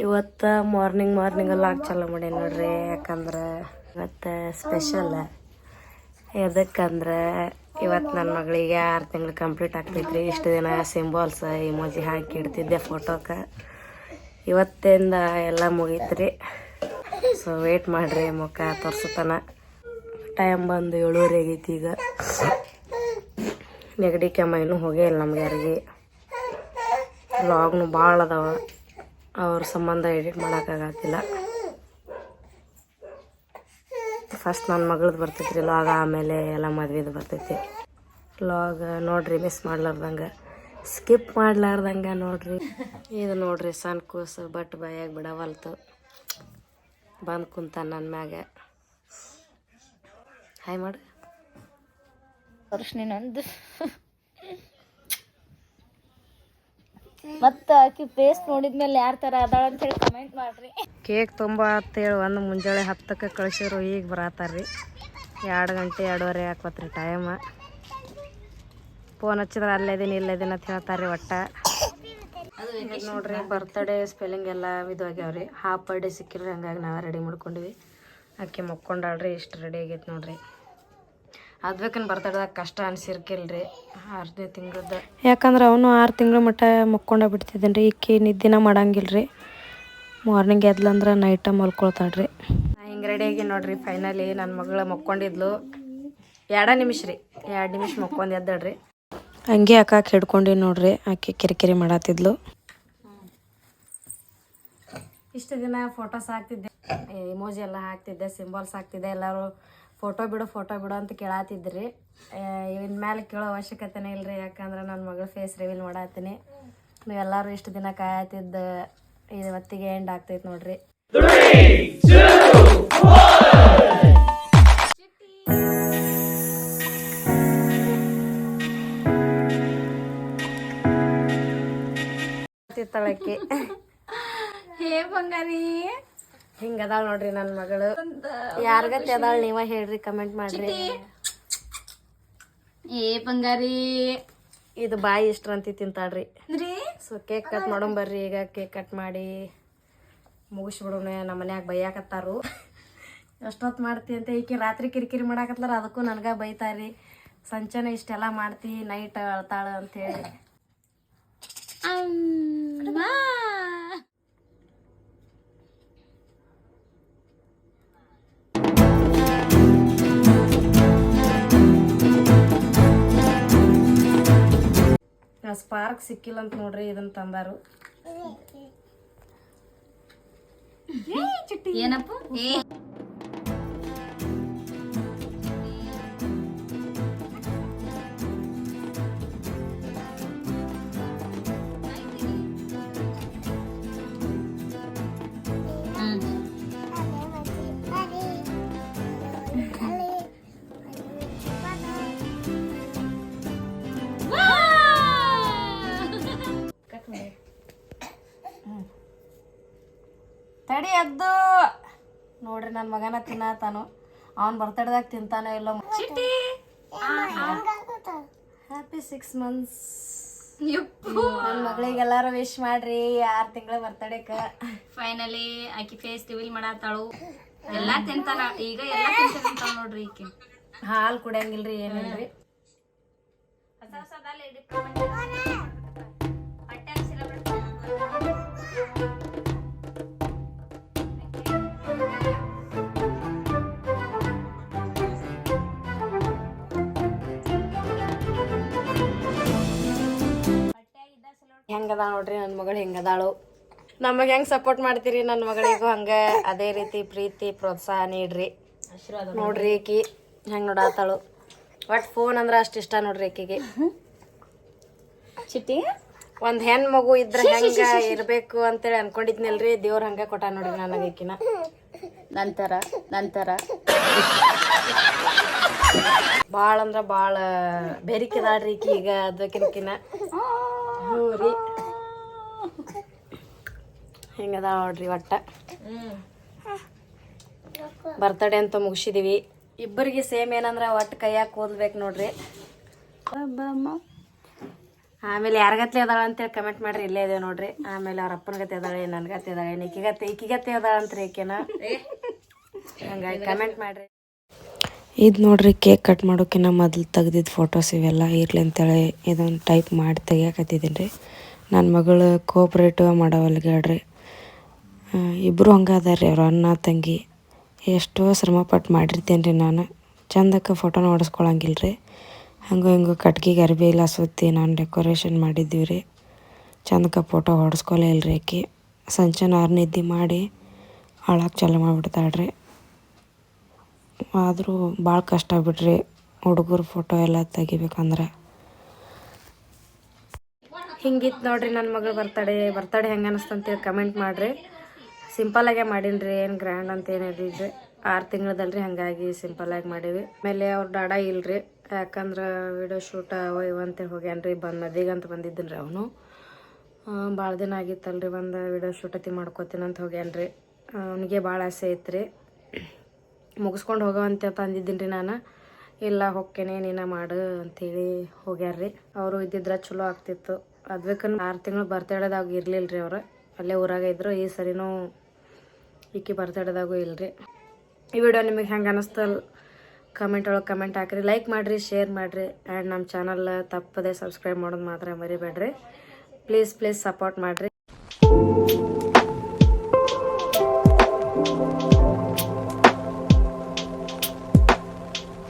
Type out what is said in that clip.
ಇವತ್ತು morning log ಚಾಲೂ ಮಾಡಿ ನೋಡ್ರಿ. ಯಾಕಂದ್ರೆ ಇವತ್ತು ಸ್ಪೆಷಲ್. ಎದಕ್ಕಂದ್ರೆ ಇವತ್ತು ನನ್ನ ಮಗಳಿಗೆ 6 ತಿಂಗಳು ಕಂಪ್ಲೀಟ್ ಆಗ್ತೈತ್ರಿ. ಇಷ್ಟು ದಿನ ಸಿಂಬಾಲ್ಸ್ ಇಮೋಜಿ ಹಾಕಿ ಇಡ್ತಿದ್ದೆ ಫೋಟೋಕ್ಕೆ. ಇವತ್ತಿಂದ ಎಲ್ಲ ಮುಗೀತ್ರಿ. ಸೊ ವೇಟ್ ಮಾಡಿರಿ, ಮುಖ ತೋರ್ಸತನ. ಟೈಮ್ ಬಂದು 7:30 ಆಗೈತಿ. ಈಗ ನೆಗಡಿ ಕೆಮ್ಮ ಇನ್ನೂ ಹೋಗೇ ಇಲ್ಲ ನಮ್ಗೆ ಯಾರಿಗೆ. ವ್ಲಾಗ್ನು ಭಾಳ ಅದಾವ, ಅವ್ರ ಸಂಬಂಧ ಎಡಿಟ್ ಮಾಡೋಕ್ಕಾಗತ್ತಿಲ್ಲ. ಫಸ್ಟ್ ನನ್ನ ಮಗಳದ್ದು ಬರ್ತೈತ್ರಿ ಲಾಗ್, ಆಮೇಲೆ ಎಲ್ಲ ಮದ್ವೆದು ಬರ್ತೈತಿ ಲಾಗ್. ನೋಡ್ರಿ, ಮಿಸ್ ಮಾಡ್ಲಾರ್ದಂಗೆ, ಸ್ಕಿಪ್ ಮಾಡ್ಲಾರ್ದಂಗೆ ನೋಡ್ರಿ. ಇದು ನೋಡ್ರಿ ಸಣ್ಣ ಕೂಸು ಬಟ್ ಬಾಯಾಗ ಬಿಡವಲ್ತು, ಬಂದು ಕುಂತ ನನ್ನ ಮ್ಯಾಗ. ಹಾಯ್ ಮಾಡಿ ವರ್ಷನಿನೊಂದು ಮತ್ತು ಆಕಿ ಫೇಸ್ ನೋಡಿದ್ಮೇಲೆ ಯಾರ ಥರ ಅದಾಳ ಅಂತೇಳಿ ಕಮೆಂಟ್ ಮಾಡ್ರಿ. ಕೇಕ್ ತುಂಬ ಅಂತೇಳಿ ಒಂದು ಮುಂಜಾನೆ 10ಕ್ಕೆ ಕಳಿಸಿರು, ಈಗ ಬರತ್ತಾರ್ರಿ. 2 ಗಂಟೆ 2:30 ಹಾಕೋತ್ರಿ ಟೈಮ್. ಫೋನ್ ಹಚ್ಚಿದ್ರೆ ಅಲ್ಲೇದೀನಿ ಇಲ್ಲೇದೀನಿ ಅಂತ ಹೇಳ್ತಾರೆ. ಒಟ್ಟ ನೋಡ್ರಿ ಬರ್ತ್ಡೇ ಸ್ಪೆಲ್ಲಿಂಗ್ ಎಲ್ಲ ಇದು ಆಗ್ಯಾವ್ರಿ. ಹಾಫ್ ಬರ್ಡೇ ಸಿಕ್ಕಿರಿ, ಹಂಗಾಗಿ ನಾವೇ ರೆಡಿ ಮಾಡ್ಕೊಂಡಿವಿ. ಆಕೆ ಮಕ್ಕೊಂಡಾಳ್ರಿ, ಇಷ್ಟು ರೆಡಿ ಆಗೈತೆ ನೋಡ್ರಿ. ಅದ್ಬೇಕನ್ ಬರ್ತಡೇದಾಗ ಕಷ್ಟ ಅನ್ಸಿರ್ಕಿಲ್ರಿ 6ನೇ ತಿಂಗಳದ್ದು. ಯಾಕಂದ್ರೆ ಅವನು 6 ತಿಂಗಳ ಮಟ್ಟ ಮಕ್ಕೊಂಡ ಬಿಡ್ತಿದ್ದೇನೆ ರೀ. ಈಕೆ ನಿದ್ದಿನ ಮಾಡಂಗಿಲ್ರಿ. ಮಾರ್ನಿಂಗ್ ಎದ್ಲಂದ್ರೆ ನೈಟ ಮಲ್ಕೊಳ್ತಾಳ್ರಿ. ಹಿಂಗೆ ರೆಡಿಯಾಗಿ ನೋಡ್ರಿ. ಫೈನಲಿ ನನ್ನ ಮಗಳು ಮಕ್ಕೊಂಡಿದ್ಲು. 2 ನಿಮಿಷ ರೀ, 2 ನಿಮಿಷ ಮಕ್ಕೊಂದು ಎದ್ದಾಳ್ರಿ. ಹಂಗೆ ಅಕ್ಕಾಕೆ ಹಿಡ್ಕೊಂಡು ನೋಡ್ರಿ, ಆಕೆ ಕಿರಿಕಿರಿ ಮಾಡತ್ತಿದ್ಲು. ಇಷ್ಟು ದಿನ ಫೋಟೋಸ್ ಹಾಕ್ತಿದ್ದೆ, ಇಮೋಜಿ ಎಲ್ಲ ಹಾಕ್ತಿದ್ದೆ, ಸಿಂಬಲ್ಸ್ ಹಾಕ್ತಿದ್ದೆ. ಎಲ್ಲರೂ ಫೋಟೋ ಬಿಡು ಅಂತ ಕೇಳತ್ತಿದ್ರಿ. ಇವಿನ ಮೇಲೆ ಕೇಳೋ ಅವಶ್ಯಕತೆನೇ ಇಲ್ರಿ. ಯಾಕಂದ್ರೆ ನನ್ನ ಮಗಳ ಫೇಸ್ ರಿವೀಲ್ ಮಾಡತ್ತೀನಿ. ನೀವೆಲ್ಲರೂ ಇಷ್ಟು ದಿನ ಕಾಯತ್ತಿದ್ದ ಇವತ್ತಿಗೆ ಎಂಡ್ ಆಗ್ತೈತೆ ನೋಡ್ರಿ. ತಿತ್ತಳಕ್ಕೆ ಹೇ ಬಂಗಾರಿ ಹಿಂಗದಾಳ ನೋಡ್ರಿ ನನ್ನ ಮಗಳು. ಯಾರಿಗತ್ತೆ ಅದಾಳ ನೀವ ಹೇಳ್ರಿ, ಕಮೆಂಟ್ ಮಾಡ್ರಿ. ಏ ಬಂಗಾರಿ, ಇದು ಬಾಯಿ ಇಷ್ಟ್ರಂತಿ ತಿಂತಾಳ್ರಿ. ಸೊ ಕೇಕ್ ಕಟ್ ಮಾಡೋಣ ಬರ್ರಿ. ಈಗ ಕೇಕ್ ಕಟ್ ಮಾಡಿ ಮುಗಿಸ್ಬಿಡೋಣ. ನಮ್ಮ ಮನ್ಯಾಗ ಬೈಯಾಕತ್ತಾರು, ಎಷ್ಟೊತ್ತು ಮಾಡ್ತಿ ಅಂತ. ಈಕೆ ರಾತ್ರಿ ಕಿರಿಕಿರಿ ಮಾಡಾಕತ್ತಾರ, ಅದಕ್ಕೂ ನನಗೆ ಬೈತಾರ್ರಿ. ಸಂಚನೆ ಇಷ್ಟೆಲ್ಲ ಮಾಡ್ತಿ, ನೈಟ್ ಅಳ್ತಾಳ ಅಂತೇಳಿ. ಸ್ಪಾರ್ಕ್ ಸಿಕ್ಕಿಲ್ಲ ಅಂತ ನೋಡ್ರಿ, ಇದನ್ನ ತಂದಾರು. ಏನಪ್ಪ ತಡಿ ಎದ್ದು ನೋಡ್ರಿ, ನನ್ನ ಮಗನ ತಿನ್ನತಾನು. ಅವನ್ ಬರ್ತಡೇದಾಗ ತಿಂತಾನೋ ಇಲ್ಲ. Happy 6 months. ನನ್ನ ಮಗಳಿಗೆ ಎಲ್ಲಾರು ವಿಶ್ ಮಾಡ್ರಿ 6 ತಿಂಗಳ ಬರ್ತಡೇಕ. ಫೈನಲಿ ಆಕಿ ಫೇಸ್ ರಿವೀಲ್ ಮಾಡತ್ತಾಳು. ಎಲ್ಲಾ ತಿಂತಾನ ಈಗ, ಎಲ್ಲಾ ತಿಂತಾಳ ನೋಡ್ರಿ. ಈಕಿ ಹಾಲು ಕುಡಿಯಂಗಿಲ್ರಿ, ಏನಿಲ್ರಿ. ಹೆಂಗದ ನೋಡ್ರಿ ನನ್ನ ಮಗಳು, ಹೆಂಗದಾಳು. ನಮಗೆ ಹೆಂಗೆ ಸಪೋರ್ಟ್ ಮಾಡ್ತೀರಿ ನನ್ನ ಮಗಳಿಗೂ ಹಂಗೆ ಅದೇ ರೀತಿ ಪ್ರೀತಿ ಪ್ರೋತ್ಸಾಹ ನೀಡ್ರಿ. ನೋಡ್ರಿ ಈಕಿ ಹೆಂಗೆ ನೋಡಾತಾಳು. ಒಟ್ಟು ಫೋನ್ ಅಂದ್ರೆ ಅಷ್ಟು ಇಷ್ಟ ನೋಡ್ರಿ ಈಕಿಗೆ. ಚಿಟ್ಟಿ ಒಂದು ಹೆಣ್ಣು ಮಗು ಇದ್ರೆ ಹೆಂಗ ಇರಬೇಕು ಅಂತೇಳಿ ಅನ್ಕೊಂಡಿದ್ನಲ್ರಿ, ದೇವ್ರ ಹಂಗೆ ಕೊಟ್ಟ ನೋಡ್ರಿ ನನಗೆ ಈಕಿನ. ನಂತರ ಭಾಳ ಅಂದ್ರೆ ಭಾಳ ಬೆರಿಕಿದಾಳ್ರಿ ಈಕಿ ಈಗ ಅದಕ್ಕಿನ. ಹ್ಞೂ ರೀ, ಹಿಂಗದ ನೋಡ್ರಿ. ಒಟ್ಟ ಬರ್ತಡೇ ಅಂತ ಮುಗಿಸಿದೀವಿ. ಇಬ್ಬರಿಗೆ ಸೇಮ್ ಏನಂದ್ರೆ ಒಟ್ಟು ಕೈಯಾಗ ಕೂದ್ಬೇಕು ನೋಡ್ರಿ. ಆಮೇಲೆ ಯಾರಿಗತ್ಲೆ ಅದಾಳ ಅಂತೇಳಿ ಕಮೆಂಟ್ ಮಾಡ್ರಿ, ಇಲ್ಲೇ ಇದೆ ನೋಡ್ರಿ. ಆಮೇಲೆ ಅವ್ರ ಅಪ್ಪನ ಗತಿ ಅದಾಳೆ, ನನ್ನ ಗತಿ ಅದಾಳೆ, ಈಕಿಗತ್ತೆ ಅದಾಳ ಅಂತ್ರಿ ಈಕೆನ. ಹಂಗಾಗಿ ಕಮೆಂಟ್ ಮಾಡ್ರಿ. ಇದು ನೋಡ್ರಿ ಕೇಕ್ ಕಟ್ ಮಾಡೋಕಿನ್ನ ಮೊದಲು ತೆಗ್ದಿದ್ದು ಫೋಟೋಸ್ ಇವೆಲ್ಲ ಇರಲಿ ಅಂತೇಳಿ ಇದೊಂದು ಟೈಪ್ ಮಾಡಿ ತೆಗಿಯಾಕತ್ತಿದ್ದೀನಿ ರೀ. ನನ್ನ ಮಗಳು ಕೋಪ್ರೇಟಿವ್ ಮಾಡವಲ್ಗಾಡ್ರಿ. ಇಬ್ಬರು ಹಂಗೆ ಅದಾರ ರೀ, ಅವ್ರ ಅಣ್ಣ ತಂಗಿ. ಎಷ್ಟೋ ಶ್ರಮಪಟ್ಟು ಮಾಡಿರ್ತೇನೆ ರೀ ನಾನು. ಚಂದಕ್ಕೆ ಫೋಟೋನ ಹೊಡೆಸ್ಕೊಳಂಗಿಲ್ಲ ರೀ. ಹಂಗೂ ಹಿಂಗೂ ಕಟ್ಗಿಗೆ ಅರ್ಬಿ ಎಲ್ಲ ಸುತ್ತಿ ನಾನು ಡೆಕೋರೇಷನ್ ಮಾಡಿದ್ದೀವಿ ರೀ. ಚಂದಕ್ಕೆ ಫೋಟೋ ಹೊಡೆಸ್ಕೊಲೇ ಇಲ್ರಿ ಆಕಿ. ಸಂಚೆ ನಿದ್ದೆ ಮಾಡಿ ಹಾಳಾಗಿ ಚಾಲು ಮಾಡಿಬಿಡ್ತಾಳ್ರಿ. ಆದರೂ ಭಾಳ ಕಷ್ಟ ಆಗ್ಬಿಟ್ರಿ ಹುಡುಗರು ಫೋಟೋ ಎಲ್ಲ ತೆಗಿಬೇಕಂದ್ರೆ. ಹಿಂಗಿತ್ತು ನೋಡ್ರಿ ನನ್ನ ಮಗಳು ಬರ್ತಡೇ ಹೆಂಗೆ ಅನ್ನಿಸ್ತಂತೇಳಿ ಕಮೆಂಟ್ ಮಾಡಿರಿ. ಸಿಂಪಲ್ಲಾಗೆ ಮಾಡೀನಿ ರೀ, ಏನು ಗ್ರ್ಯಾಂಡ್ ಅಂತ ಏನಿರಲಿಲ್ಲ 6 ತಿಂಗಳದಲ್ರಿ, ಹಾಗಾಗಿ ಸಿಂಪಲ್ಲಾಗಿ ಮಾಡೀವಿ. ಆಮೇಲೆ ಅವ್ರ ಡಾಡ ಇಲ್ರಿ, ಯಾಕಂದ್ರೆ ವಿಡಿಯೋ ಶೂಟ ಇವ ಅಂತೇಳಿ ಹೋಗ್ಯಾನ್ರಿ. ಮದಿಗಂತ ಬಂದಿದ್ದೀನಿ ರೀ ಅವನು. ಭಾಳ ದಿನ ಆಗಿತ್ತಲ್ರಿ ಒಂದು ವಿಡಿಯೋ ಶೂಟತಿ ಮಾಡ್ಕೋತೀನಿ ಅಂತ ಹೋಗ್ಯಾನ್ರಿ. ಅವನಿಗೆ ಭಾಳ ಆಸೆ ಐತ್ರಿ, ಮುಗಿಸ್ಕೊಂಡು ಹೋಗೋವಂತ ಅಂದಿದ್ದೀನಿ ರೀ ನಾನು. ಇಲ್ಲ ಹೋಗ್ತೇನೆ ನೀನು ಮಾಡು ಅಂಥೇಳಿ ಹೋಗ್ಯಾರ್ರಿ. ಅವರು ಇದ್ದಿದ್ರೆ ಚಲೋ ಆಗ್ತಿತ್ತು. ಅದ್ಬೇಕಂದ್ರೆ 6 ತಿಂಗಳು ಬರ್ತಡೇದಾಗ ಇರಲಿಲ್ಲ ರೀ ಅವರು, ಅಲ್ಲೇ ಊರಾಗ ಇದ್ರು. ಈ ಸರಿನೂ ಈಕಿ ಬರ್ತಡೇದಾಗೂ ಇಲ್ಲರಿ. ಈ ವಿಡಿಯೋ ನಿಮಗೆ ಹೆಂಗೆ ಅನ್ನಿಸ್ತು ಕಮೆಂಟ್ ಒಳಗೆ ಕಮೆಂಟ್ ಹಾಕಿರಿ, ಲೈಕ್ ಮಾಡಿರಿ, ಶೇರ್ ಮಾಡಿರಿ. ಆ್ಯಂಡ್ ನಮ್ಮ ಚಾನಲ್ ತಪ್ಪದೆ ಸಬ್ಸ್ಕ್ರೈಬ್ ಮಾಡೋದು ಮಾತ್ರ ಮರಿಬೇಡ್ರಿ. ಪ್ಲೀಸ್ ಸಪೋರ್ಟ್ ಮಾಡಿರಿ.